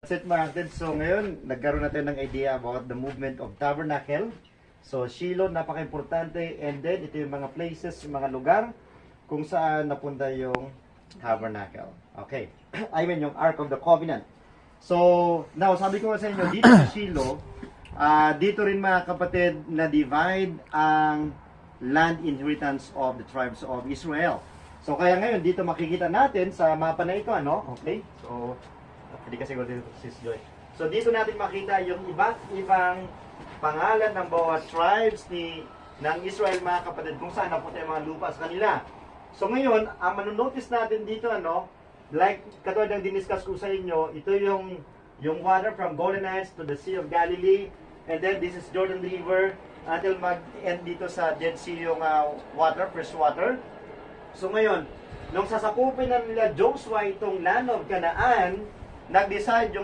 That's it mga kapatid. So ngayon, nagkaroon natin ng idea about the movement of tabernacle. So Shiloh, napaka-importante. And then, ito yung mga places, mga lugar kung saan napunta yung tabernacle. Okay. I mean, yung Ark of the Covenant. So, now, sabi ko sa inyo, dito sa Shiloh, dito rin mga kapatid, na-divide ang land inheritance of the tribes of Israel. So, kaya ngayon, dito makikita natin sa mapa na ito, ano? Okay? So, hindi kasi dito, Sis Joy. So, dito natin makita yung iba't ibang pangalan ng bawat tribes ng Israel, mga kapatid, kung saan napunta yung mga lupa sa kanila. So, ngayon, ang manonotice natin dito, ano, like, katulad ng diniscuss ko sa inyo, ito yung water from Golden Heights to the Sea of Galilee, and then this is Jordan River, until mag-end dito sa Dead Sea yung water, fresh water. So ngayon, nung sasakupin na nila Joshua itong land of Canaan, nag-decide yung